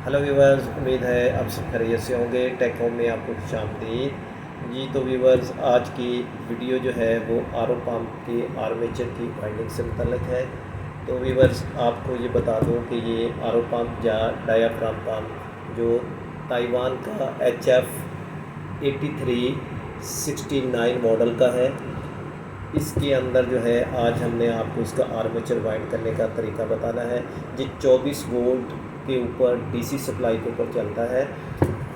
Hello viewers, उम्मीद है आप सब खैरियत से होंगे। टेक होम में आपको खुशामदीद जी। तो व्यूवर्स, आज की वीडियो जो है वो आर ओ पंप के आर्मेचर की वाइंडिंग से मुतल्लिक है। तो व्यूवर्स, आपको ये बता दूं कि ये आर ओ पंप या डायाफ्राम पंप जो ताइवान का HF8369 मॉडल का है, इसके अंदर जो है आज हमने आपको इसका आर्मेचर वाइंड करने का तरीका बताना है। ये 24 वोल्ट के ऊपर डीसी सप्लाई के ऊपर चलता है।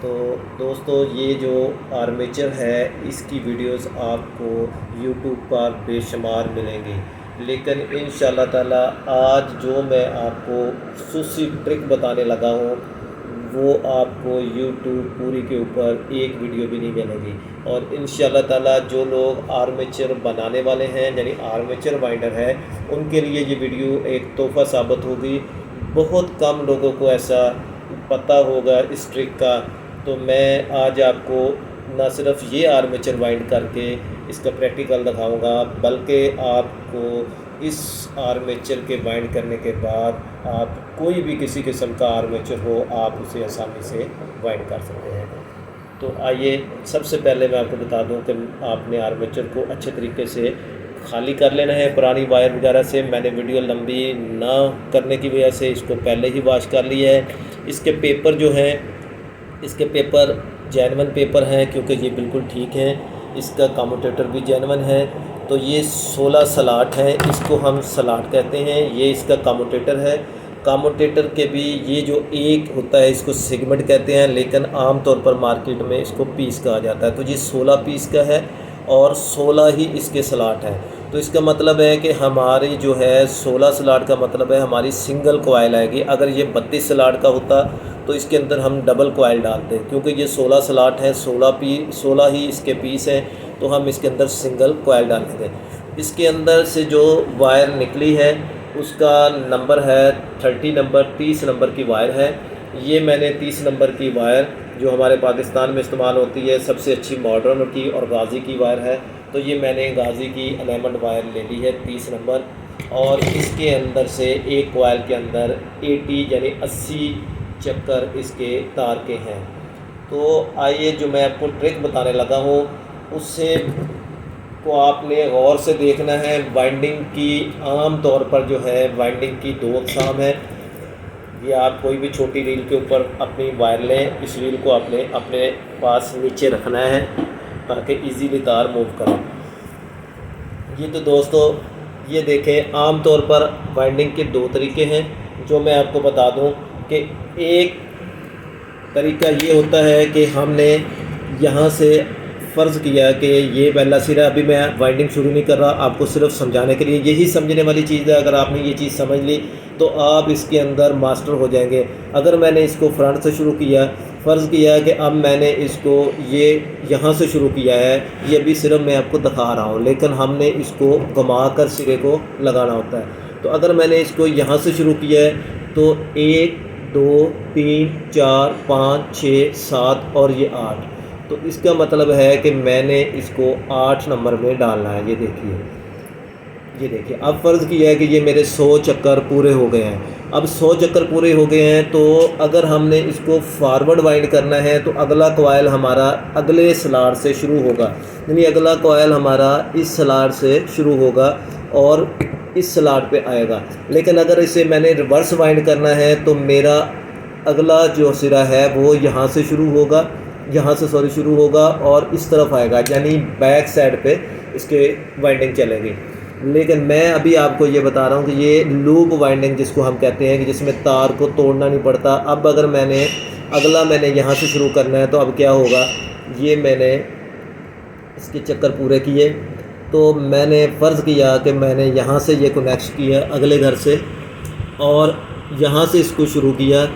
तो दोस्तों, ये जो आर्मेचर है इसकी वीडियोस आपको यूट्यूब पर बेशुमार मिलेंगी, लेकिन इंशाल्लाह ताला आज जो मैं आपको खसूसी ट्रिक बताने लगा हूँ वो आपको यूट्यूब पूरी के ऊपर एक वीडियो भी नहीं मिलेगी। और इंशाल्लाह ताला जो लोग आर्मेचर बनाने वाले हैं, यानी आर्मेचर वाइंडर है, उनके लिए ये वीडियो एक तोहफ़ा साबित होगी। बहुत कम लोगों को ऐसा पता होगा इस ट्रिक का। तो मैं आज आपको ना सिर्फ ये आर्मेचर वाइंड करके इसका प्रैक्टिकल दिखाऊंगा, बल्कि आपको इस आर्मेचर के वाइंड करने के बाद आप कोई भी किसी किस्म का आर्मेचर हो, आप उसे आसानी से वाइंड कर सकते हैं। तो आइए, सबसे पहले मैं आपको बता दूं कि आपने आर्मेचर को अच्छे तरीके से खाली कर लेना है पुरानी वायर वगैरह से। मैंने वीडियो लंबी ना करने की वजह से इसको पहले ही वॉश कर लिया है। इसके पेपर जो हैं, इसके पेपर जेन्युइन पेपर हैं क्योंकि ये बिल्कुल ठीक है। इसका कम्यूटेटर भी जेन्युइन है। तो ये 16 स्लॉट हैं, इसको हम स्लॉट कहते हैं। ये इसका कम्यूटेटर है। कम्यूटेटर के भी ये जो एक होता है इसको सेगमेंट कहते हैं, लेकिन आम तौर पर मार्केट में इसको पीस कहा जाता है। तो ये 16 पीस का है और 16 ही इसके स्लॉट हैं। तो इसका मतलब है कि हमारी जो है 16 स्लॉट का मतलब है हमारी सिंगल कॉइल आएगी। अगर ये 32 स्लॉट का होता तो इसके अंदर हम डबल कॉइल डालते हैं। क्योंकि ये 16 स्लॉट हैं, 16 ही इसके पीस हैं, तो हम इसके अंदर सिंगल कॉइल डालेंगे। इसके अंदर से जो वायर निकली है उसका नंबर है 30 नंबर, 30 नंबर की वायर है। ये मैंने 30 नंबर की वायर जो हमारे पाकिस्तान में इस्तेमाल होती है, सबसे अच्छी मॉडर्न की और गाज़ी की वायर है। तो ये मैंने गाज़ी की एलेमेंट वायर ले ली है 30 नंबर। और इसके अंदर से एक कॉइल के अंदर 80 यानी 80 चक्कर इसके तार के हैं। तो आइए, जो मैं आपको ट्रिक बताने लगा हूँ उससे को आपने गौर से देखना है। वाइंडिंग की आम तौर पर जो है वाइंडिंग की 2 अक़साम है। ये आप कोई भी छोटी रील के ऊपर अपनी वायर लें, इस रील को आपने अपने पास नीचे रखना है ताकि इजीली तार मूव करें। ये तो दोस्तों, ये देखें, आम तौर पर वाइंडिंग के 2 तरीके हैं। जो मैं आपको बता दूं कि एक तरीका ये होता है कि हमने यहाँ से फ़र्ज़ किया कि ये पहला सिरा, अभी मैं वाइंडिंग शुरू नहीं कर रहा, आपको सिर्फ समझाने के लिए। यही समझने वाली चीज़ है। अगर आपने ये चीज़ समझ ली तो आप इसके अंदर मास्टर हो जाएंगे। अगर मैंने इसको फ्रंट से शुरू किया, फ़र्ज़ किया कि अब मैंने इसको ये यहाँ से शुरू किया है, ये भी सिर्फ मैं आपको दिखा रहा हूँ, लेकिन हमने इसको घुमा कर सिरे को लगाना होता है। तो अगर मैंने इसको यहाँ से शुरू किया है तो 1 2 3 4 5 6 7 और ये 8। तो इसका मतलब है कि मैंने इसको 8 नंबर में डालना है। ये देखिए, ये देखिए, अब फ़र्ज़ किया है कि ये मेरे 100 चक्कर पूरे हो गए हैं। अब 100 चक्कर पूरे हो गए हैं, तो अगर हमने इसको फॉरवर्ड वाइंड करना है तो अगला कॉइल हमारा अगले स्लॉट से शुरू होगा। यानी अगला कॉइल हमारा इस स्लॉट से शुरू होगा और इस स्लॉट पे आएगा। लेकिन अगर इसे मैंने रिवर्स वाइंड करना है तो मेरा अगला जो सिरा है वो यहाँ से शुरू होगा, यहाँ से शुरू होगा और इस तरफ आएगा, यानी बैक साइड पे इसके वाइंडिंग चलेगी। लेकिन मैं अभी आपको ये बता रहा हूँ कि ये लूप वाइंडिंग जिसको हम कहते हैं, कि जिसमें तार को तोड़ना नहीं पड़ता। अब अगर मैंने यहाँ से शुरू करना है तो अब क्या होगा, ये मैंने इसके चक्कर पूरे किए, तो मैंने फ़र्ज़ किया कि मैंने यहाँ से ये कनेक्ट किया अगले घर से और यहाँ से इसको शुरू किया,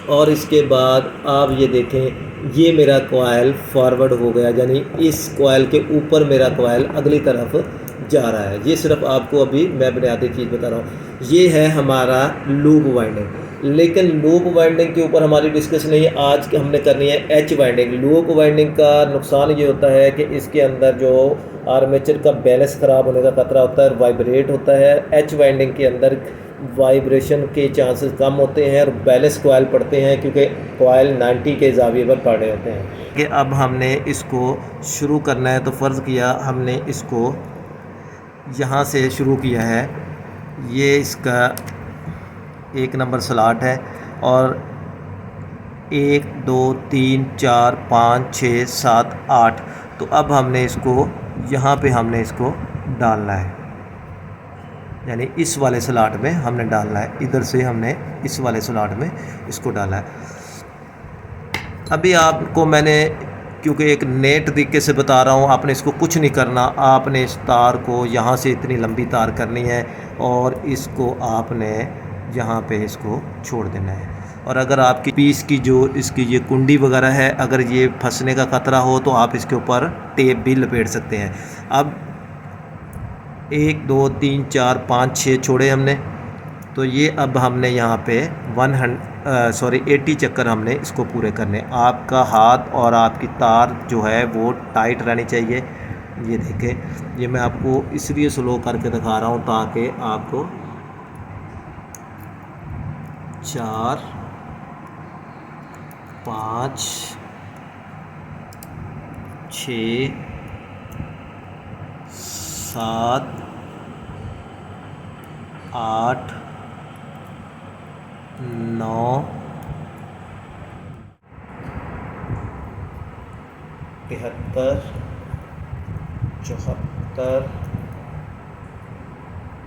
और इसके बाद आप ये देखें, ये मेरा कॉइल फॉरवर्ड हो गया, यानी इस कॉइल के ऊपर मेरा कॉइल अगली तरफ जा रहा है। ये सिर्फ आपको अभी मैं बुनियादी चीज़ बता रहा हूँ। ये है हमारा लूप वाइंडिंग। लेकिन लूप वाइंडिंग के ऊपर हमारी डिस्कस नहीं है, आज हमने करनी है एच वाइंडिंग। लूप वाइंडिंग का नुकसान ये होता है कि इसके अंदर जो आर्मेचर का बैलेंस ख़राब होने का खतरा होता है, वाइब्रेट होता है। एच वाइंडिंग के अंदर वाइब्रेशन के चांसेस कम होते हैं और बैलेंस कॉइल पड़ते हैं, क्योंकि कॉइल 90 के ज़ाविये पर पड़े होते हैं। कि अब हमने इसको शुरू करना है, तो फ़र्ज़ किया हमने इसको यहाँ से शुरू किया है। ये इसका 1 नंबर स्लॉट है और 1 2 3 4 5 6 7 8। तो अब हमने इसको यहाँ पे हमने इसको डालना है, यानी इस वाले स्लॉट में हमने डालना है। इधर से हमने इस वाले स्लॉट में इसको डाला है। अभी आपको मैंने क्योंकि एक नेट तरीके से बता रहा हूँ, आपने इसको कुछ नहीं करना। आपने इस तार को यहाँ से इतनी लंबी तार करनी है और इसको आपने यहाँ पे इसको छोड़ देना है। और अगर आपकी पीस की जो इसकी ये कुंडी वगैरह है, अगर ये फंसने का ख़तरा हो तो आप इसके ऊपर टेप भी लपेट सकते हैं। अब 1 2 3 4 5 6 छोड़े हमने, तो ये अब हमने यहाँ पे 80 चक्कर हमने इसको पूरे करने। आपका हाथ और आपकी तार जो है वो टाइट रहनी चाहिए। ये देखें, ये मैं आपको इसलिए स्लो करके दिखा रहा हूँ ताकि आपको 4 5 6 7 8 9 73 74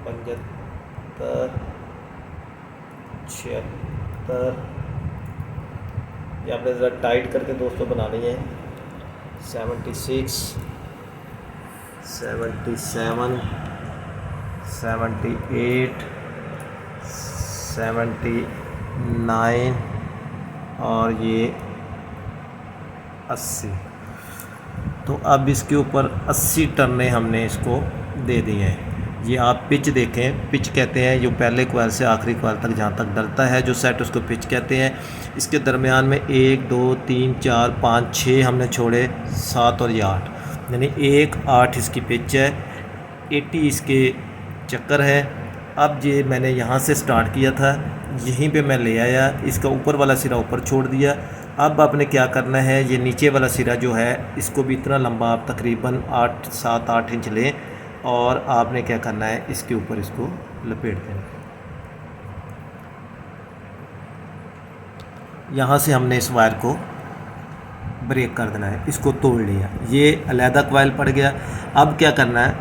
75 76। ये आपने ज़रा टाइट करके दोस्तों बनानी है। 76 77 78 79 और ये 80। तो अब इसके ऊपर 80 टर्ने हमने इसको दे दिए हैं। ये आप पिच देखें, पिच कहते हैं जो पहले कॉइल से आखिरी कॉइल तक जहाँ तक डलता है जो सेट, उसको पिच कहते हैं। इसके दरमियान में 1 2 3 4 5 6 हमने छोड़े, 7 और ये 8, यानी 1 8 इसकी पिच है। 80 इसके चक्कर है। अब ये मैंने यहाँ से स्टार्ट किया था, यहीं पे मैं ले आया, इसका ऊपर वाला सिरा ऊपर छोड़ दिया। अब आपने क्या करना है, ये नीचे वाला सिरा जो है इसको भी इतना लंबा आप तकरीबन 7-8 इंच लें और आपने क्या करना है, इसके ऊपर इसको लपेट देना। यहाँ से हमने इस वायर को ब्रेक कर देना है, इसको तोड़ लिया, ये अलहदा कॉइल पड़ गया। अब क्या करना है,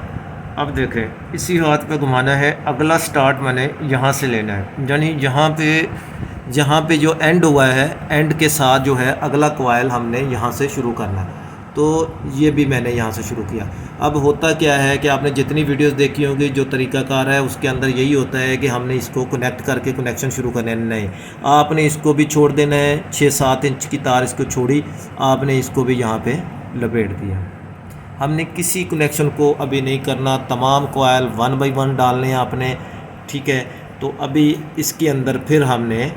अब देखें इसी हाथ पे घुमाना है। अगला स्टार्ट मैंने यहाँ से लेना है, यानी यहाँ पे जो एंड हुआ है, एंड के साथ जो है अगला कॉइल हमने यहाँ से शुरू करना है। तो ये भी मैंने यहाँ से शुरू किया। अब होता क्या है कि आपने जितनी वीडियोस देखी होंगी, जो तरीक़ाकार है उसके अंदर यही होता है कि हमने इसको कनेक्ट करके कनेक्शन शुरू करने, नहीं, आपने इसको भी छोड़ देना है। 6-7 इंच की तार इसको छोड़ी, आपने इसको भी यहाँ पे लपेट दिया। हमने किसी कनेक्शन को अभी नहीं करना, तमाम कॉइल 1 बाई 1 डालने हैं आपने, ठीक है। तो अभी इसके अंदर फिर हमने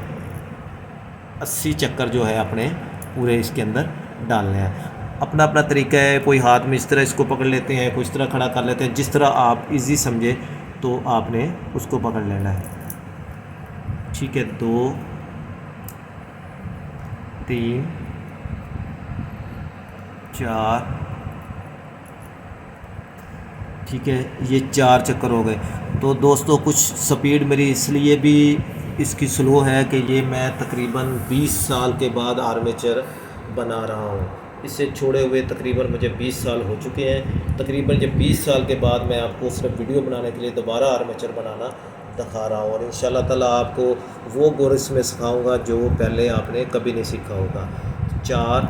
80 चक्कर जो है अपने पूरे इसके अंदर डालने हैं। अपना अपना तरीका है, कोई हाथ में इस तरह इसको पकड़ लेते हैं, कोई इस तरह खड़ा कर लेते हैं, जिस तरह आप इजी समझे तो आपने उसको पकड़ लेना है, ठीक है। 2 3 4, ठीक है, ये 4 चक्कर हो गए। तो दोस्तों कुछ स्पीड मेरी इसलिए भी इसकी स्लो है कि ये मैं तकरीबन 20 साल के बाद आर्मेचर बना रहा हूँ। इसे छोड़े हुए तकरीबन मुझे 20 साल हो चुके हैं। तकरीबन जब 20 साल के बाद मैं आपको सिर्फ वीडियो बनाने के लिए दोबारा आर्मेचर बनाना दिखा रहा हूँ, और इंशाल्लाह ताला आपको वो गुर इसमें सिखाऊँगा जो पहले आपने कभी नहीं सीखा होगा। 4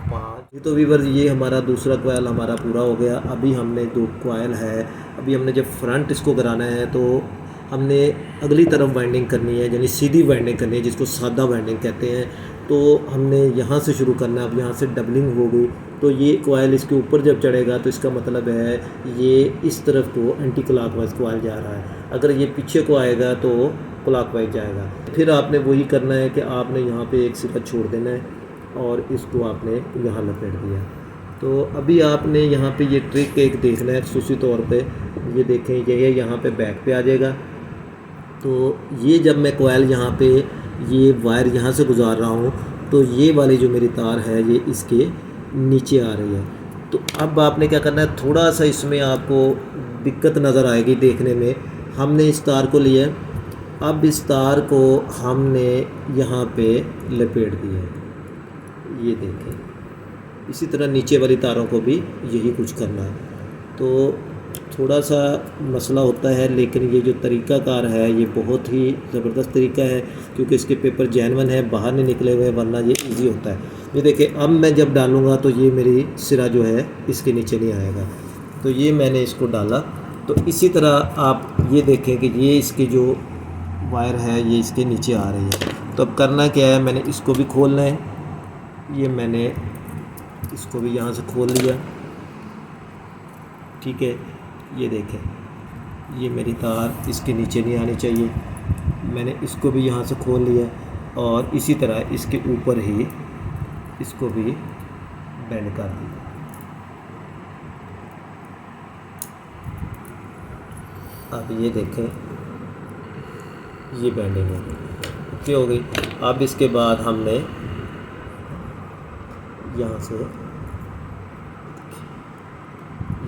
5। तो वीवर ये हमारा दूसरा कॉइल हमारा पूरा हो गया। अभी हमने 2 कॉइल है, अभी हमने जब फ्रंट इसको कराना है तो हमने अगली तरफ वाइंडिंग करनी है, यानी सीधी वाइंडिंग करनी है, जिसको सादा वाइंडिंग कहते हैं। तो हमने यहाँ से शुरू करना है। अब यहाँ से डबलिंग हो गई, तो ये कॉइल इसके ऊपर जब चढ़ेगा तो इसका मतलब है ये इस तरफ को एंटी क्लॉकवाइज कॉइल जा रहा है। अगर ये पीछे को आएगा तो क्लॉकवाइज जाएगा। फिर आपने वही करना है कि आपने यहाँ पे एक सिरा छोड़ देना है और इसको आपने यहाँ लपेट दिया, तो अभी आपने यहाँ पे ये ट्रिक एक देखना है खसूसी तौर पे। ये देखें, ये यहाँ पे बैक पे आ जाएगा। तो ये जब मैं कोयल यहाँ पे ये वायर यहाँ से गुजार रहा हूँ तो ये वाली जो मेरी तार है ये इसके नीचे आ रही है। तो अब आपने क्या करना है, थोड़ा सा इसमें आपको दिक्कत नज़र आएगी देखने में। हमने इस तार को लिया, अब इस तार को हमने यहाँ पे लपेट दिया है। ये देखें, इसी तरह नीचे वाली तारों को भी यही कुछ करना है। तो थोड़ा सा मसला होता है, लेकिन ये जो तरीक़ाकार है ये बहुत ही ज़बरदस्त तरीका है, क्योंकि इसके पेपर जेन्युइन है, बाहर नहीं निकले हुए, वरना ये इजी होता है। ये देखिए, अब मैं जब डालूँगा तो ये मेरी सिरा जो है इसके नीचे नहीं आएगा। तो ये मैंने इसको डाला। तो इसी तरह आप ये देखें कि ये इसकी जो वायर है ये इसके नीचे आ रही है। तो अब करना क्या है, मैंने इसको भी खोलना है। ये मैंने इसको भी यहाँ से खोल लिया, ठीक है। ये देखें, ये मेरी तार इसके नीचे नहीं आनी चाहिए। मैंने इसको भी यहाँ से खोल लिया और इसी तरह इसके ऊपर ही इसको भी बेंड कर दिया। अब ये देखें, ये बेंडिंग हो गई, ओके हो गई। अब इसके बाद हमने यहाँ से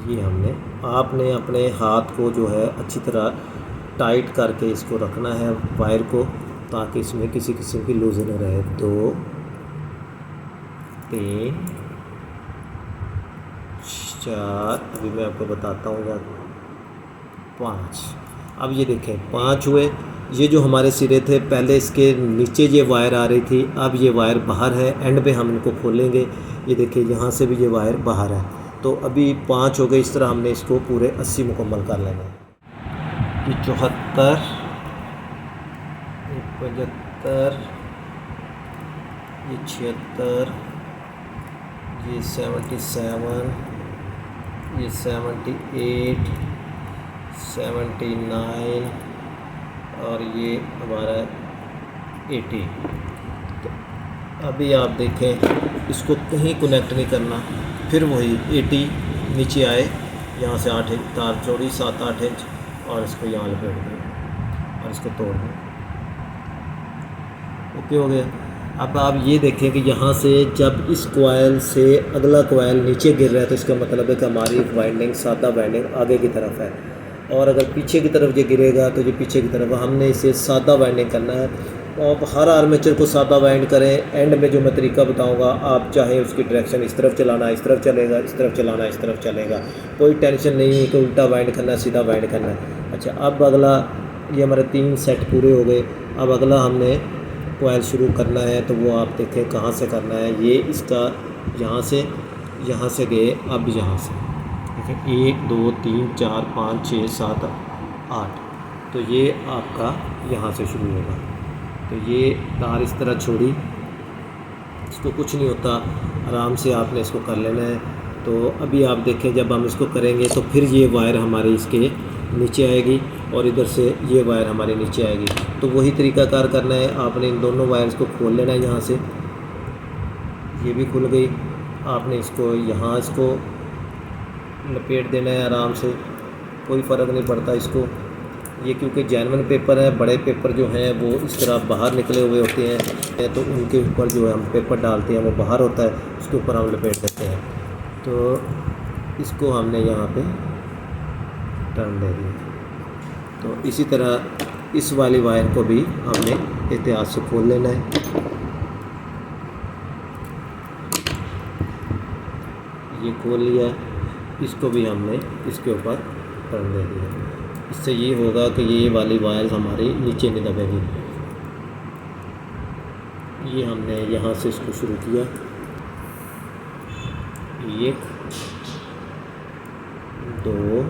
ये आपने अपने हाथ को जो है अच्छी तरह टाइट करके इसको रखना है वायर को, ताकि इसमें किसी किस्म की लूज न रहे। 2 3 4, अभी मैं आपको बताता हूँ, या 5। अब ये देखें 5 हुए। ये जो हमारे सिरे थे पहले इसके नीचे ये वायर आ रही थी, अब ये वायर बाहर है। एंड पे हम इनको खोलेंगे, ये देखिए यहाँ से भी ये वायर बाहर है। तो अभी 5 हो गए। इस तरह हमने इसको पूरे 80 मुकम्मल कर लेना है। ये 74, ये 75, ये 76, ये 77, ये 78, 79 और ये हमारा 80। तो अभी आप देखें, इसको कहीं कनेक्ट नहीं करना, फिर वही 80 नीचे आए, यहाँ से 8 इंच तार चौड़ी, 7-8 इंच, और इसको यहाँ लपेट दें और इसको तोड़ दें। ओके हो गया। अब आप ये देखें कि यहाँ से जब इस कोयल से अगला कोयल नीचे गिर रहा है तो इसका मतलब है कि हमारी वाइंडिंग, सादा वाइंडिंग आगे की तरफ है, और अगर पीछे की तरफ ये गिरेगा तो ये पीछे की तरफ। हमने इसे सादा वाइंडिंग करना है, और हर आर्मेचर को सादा वाइंड करें। एंड में जो मैं तरीका बताऊंगा, आप चाहे उसकी डायरेक्शन इस तरफ चलाना, इस तरफ चलेगा, इस तरफ चलाना, इस तरफ चलेगा, कोई टेंशन नहीं है कि उल्टा वाइंड करना है, सीधा वाइंड करना है। अच्छा, अब अगला, ये हमारे 3 सेट पूरे हो गए। अब अगला हमने कोयल शुरू करना है, तो वो आप देखें कहाँ से करना है। ये इसका यहाँ से गए, अब यहाँ से देखें 1 2 3 4 5 6 7 8, तो ये आपका यहाँ से शुरू होगा। तो ये तार इस तरह छोड़ी, इसको कुछ नहीं होता, आराम से आपने इसको कर लेना है। तो अभी आप देखें, जब हम इसको करेंगे तो फिर ये वायर हमारे इसके नीचे आएगी और इधर से ये वायर हमारे नीचे आएगी। तो वही तरीकाकार करना है, आपने इन दोनों वायर्स को खोल लेना है। यहाँ से ये भी खुल गई, आपने इसको यहाँ इसको लपेट देना है आराम से, कोई फ़र्क नहीं पड़ता इसको। ये क्योंकि जेन्युइन पेपर है, बड़े पेपर जो हैं वो इस तरह बाहर निकले हुए होते हैं, तो उनके ऊपर जो है हम पेपर डालते हैं वो बाहर होता है, उसके ऊपर हम लपेट देते हैं। तो इसको हमने यहाँ पे टर्न दे दिया। तो इसी तरह इस वाली वायर को भी हमने एहतियात से खोल लेना है। ये खोल लिया, इसको भी हमने इसके ऊपर टर्न दे दिया। इससे ये होगा कि ये वाली वायर हमारी नीचे नहीं दबेगी। ये हमने यहाँ से इसको शुरू किया, 1 2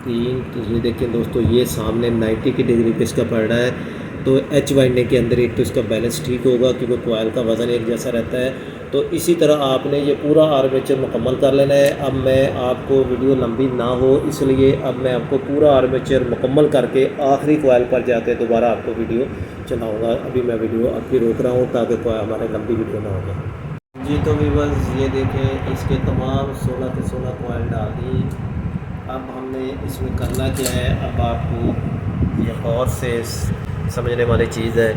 3। तो ये देखें दोस्तों, ये सामने 90 की डिग्री पे इसका पड़ रहा है। तो एच वाइंडिंग के अंदर एक तो इसका बैलेंस ठीक होगा, क्योंकि कोयल का वज़न एक जैसा रहता है। तो इसी तरह आपने ये पूरा आर्मेचर मुकम्मल कर लेना है। अब मैं आपको, वीडियो लंबी ना हो इसलिए अब मैं आपको पूरा आर्मेचर मुकम्मल करके आखिरी कोयल पर जाके दोबारा आपको वीडियो चलाऊँगा। अभी मैं वीडियो अभी रोक रहा हूँ ताकि हमारे लंबी वीडियो ना हो जाए। जी तो व्यूअर्स ये देखें, इसके तमाम 16 के 16 कॉइल डाल दिए। अब हमने इसमें करना क्या है, अब आपको ये और से समझने वाली चीज़ है।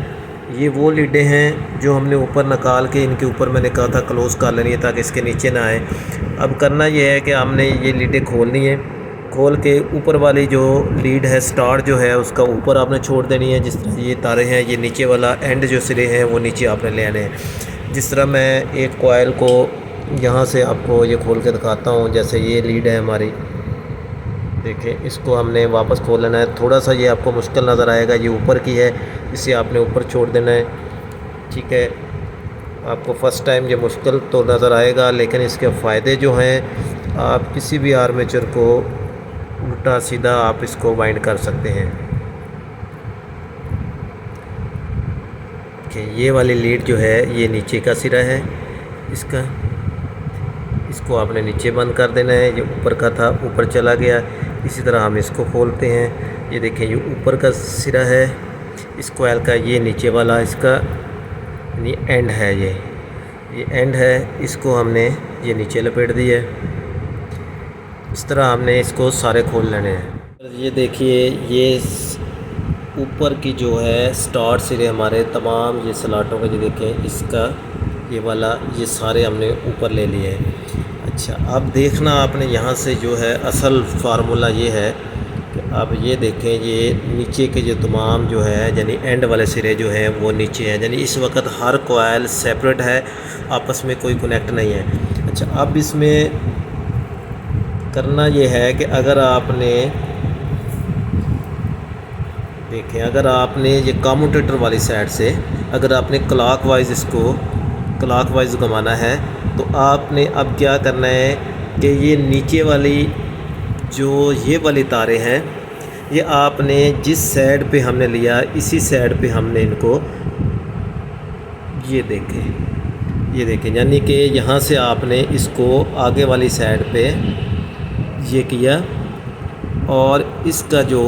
ये वो लीडें हैं जो हमने ऊपर निकाल के इनके ऊपर मैंने कहा था क्लोज़ कर लेनी है ताकि इसके नीचे ना आए। अब करना ये है कि हमने ये लीडें खोलनी है। खोल के ऊपर वाली जो लीड है स्टार जो है उसका ऊपर आपने छोड़ देनी है। जिस तरह ये तारे हैं, ये नीचे वाला एंड जो सिरे हैं वो नीचे आपने ले आने हैं। जिस तरह मैं एक कॉइल को यहाँ से आपको ये खोल के दिखाता हूँ। जैसे ये लीड है हमारी, देखें, इसको हमने वापस खोल लेना है। थोड़ा सा ये आपको मुश्किल नज़र आएगा, ये ऊपर की है, इसे आपने ऊपर छोड़ देना है। ठीक है, आपको फ़र्स्ट टाइम ये मुश्किल तो नज़र आएगा, लेकिन इसके फ़ायदे जो हैं, आप किसी भी आर्मेचर को उल्टा सीधा आप इसको वाइंड कर सकते हैं। कि ये वाली लीड जो है ये नीचे का सिरा है इसका, इसको आपने नीचे बंद कर देना है। ये ऊपर का था, ऊपर चला गया। इसी तरह हम इसको खोलते हैं। ये देखें, ये ऊपर का सिरा है इस कॉइल का, ये नीचे वाला इसका ये एंड है। ये एंड है, इसको हमने ये नीचे लपेट दिया। इस तरह हमने इसको सारे खोल लेने हैं। ये देखिए, ये ऊपर की जो है स्टार सिरे हमारे तमाम ये स्लॉटों का, ये देखें, इसका ये वाला ये सारे हमने ऊपर ले लिए हैं। अच्छा, अब देखना आपने यहाँ से जो है असल फार्मूला ये है कि अब ये देखें, ये नीचे के जो तमाम जो है यानी एंड वाले सिरे जो हैं वो नीचे हैं। यानी इस वक्त हर कॉइल सेपरेट है, आपस में कोई कनेक्ट नहीं है। अच्छा, अब इसमें करना ये है कि अगर आपने देखें, अगर आपने ये कम्यूटेटर वाली साइड से अगर आपने क्लॉकवाइज इसको क्लॉकवाइज घुमाना है तो आपने अब क्या करना है कि ये नीचे वाली जो ये वाली तारे हैं ये आपने जिस साइड पे हमने लिया इसी साइड पे हमने इनको ये देखें यानी कि यहाँ से आपने इसको आगे वाली साइड पे ये किया और इसका जो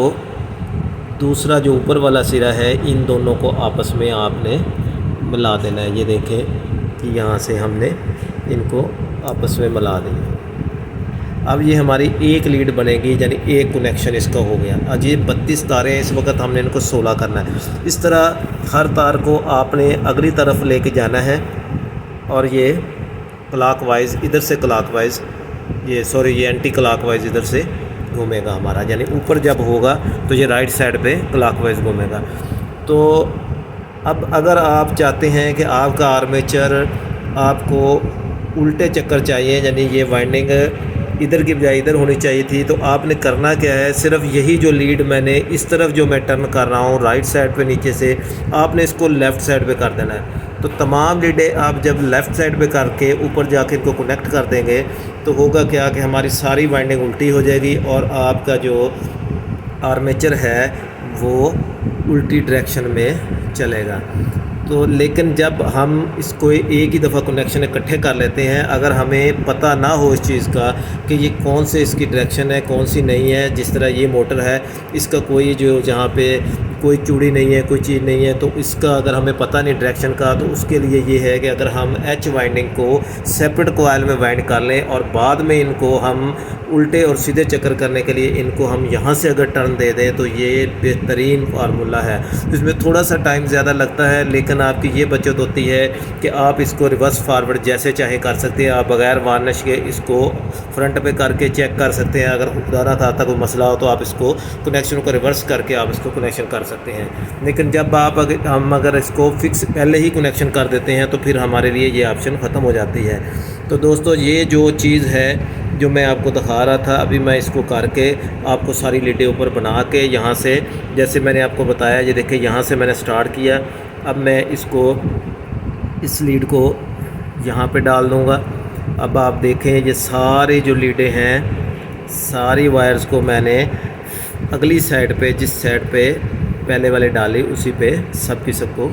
दूसरा जो ऊपर वाला सिरा है इन दोनों को आपस में आपने मिला देना है। ये देखें कि यहाँ से हमने इनको आपस में मिला दिया। अब ये हमारी एक लीड बनेगी, यानी एक कनेक्शन इसका हो गया। आज ये 32 तारे हैं, इस वक्त हमने इनको 16 करना है। इस तरह हर तार को आपने अगली तरफ लेके जाना है और ये क्लॉकवाइज इधर से क्लॉकवाइज ये एंटी क्लॉकवाइज इधर से घूमेगा हमारा, यानी ऊपर जब होगा तो ये राइट साइड पे क्लॉकवाइज घूमेगा। तो अब अगर आप चाहते हैं कि आपका आर्मेचर आपको उल्टे चक्कर चाहिए, यानी ये वाइंडिंग इधर की बजाय इधर होनी चाहिए थी, तो आपने करना क्या है, सिर्फ यही जो लीड मैंने इस तरफ जो मैं टर्न कर रहा हूँ राइट साइड पे नीचे से, आपने इसको लेफ़्ट साइड पे कर देना है। तो तमाम लीडें आप जब लेफ़्ट साइड पे करके ऊपर जाके इनको कनेक्ट कर देंगे तो होगा क्या कि हमारी सारी वाइंडिंग उल्टी हो जाएगी और आपका जो आर्मेचर है वो उल्टी डायरेक्शन में चलेगा। तो लेकिन जब हम इसको एक ही दफ़ा कनेक्शन इकट्ठे कर लेते हैं, अगर हमें पता ना हो इस चीज़ का कि ये कौन से इसकी डायरेक्शन है कौन सी नहीं है, जिस तरह ये मोटर है इसका कोई जो जहाँ पे कोई चूड़ी नहीं है कोई चीज़ नहीं है, तो इसका अगर हमें पता नहीं डायरेक्शन का, तो उसके लिए ये है कि अगर हम एच वाइंडिंग को सेपरेट कॉइल में वाइंड कर लें और बाद में इनको हम उल्टे और सीधे चक्कर करने के लिए इनको हम यहाँ से अगर टर्न दे दें तो ये बेहतरीन फार्मूला है। इसमें थोड़ा सा टाइम ज़्यादा लगता है लेकिन आपकी ये बचत होती है कि आप इसको रिवर्स फारवर्ड जैसे चाहे कर सकते हैं। आप बगैर वार्निश के इसको फ्रंट पे करके चेक कर सकते हैं। अगर खुदा ना खाता कोई मसला हो तो आप इसको कनेक्शन को रिवर्स करके आप इसको कनेक्शन कर सकते हैं। लेकिन जब हम अगर इसको फिक्स पहले ही कनेक्शन कर देते हैं तो फिर हमारे लिए ये ऑप्शन ख़त्म हो जाती है। तो दोस्तों, ये जो चीज़ है जो मैं आपको दिखा रहा था, अभी मैं इसको करके आपको सारी लीडें ऊपर बना के यहाँ से, जैसे मैंने आपको बताया, ये देखिए यहाँ से मैंने स्टार्ट किया। अब मैं इसको इस लीड को यहाँ पे डाल दूँगा। अब आप देखें ये सारी जो लीडें हैं सारी वायर्स को मैंने अगली साइड पे जिस साइड पे पहले वाले डाली उसी पे सबकी सबको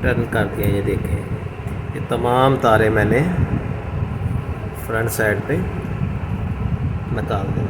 टर्न कर दिया। ये देखें ये तमाम तारे मैंने फ्रंट साइड पे निकाल दें।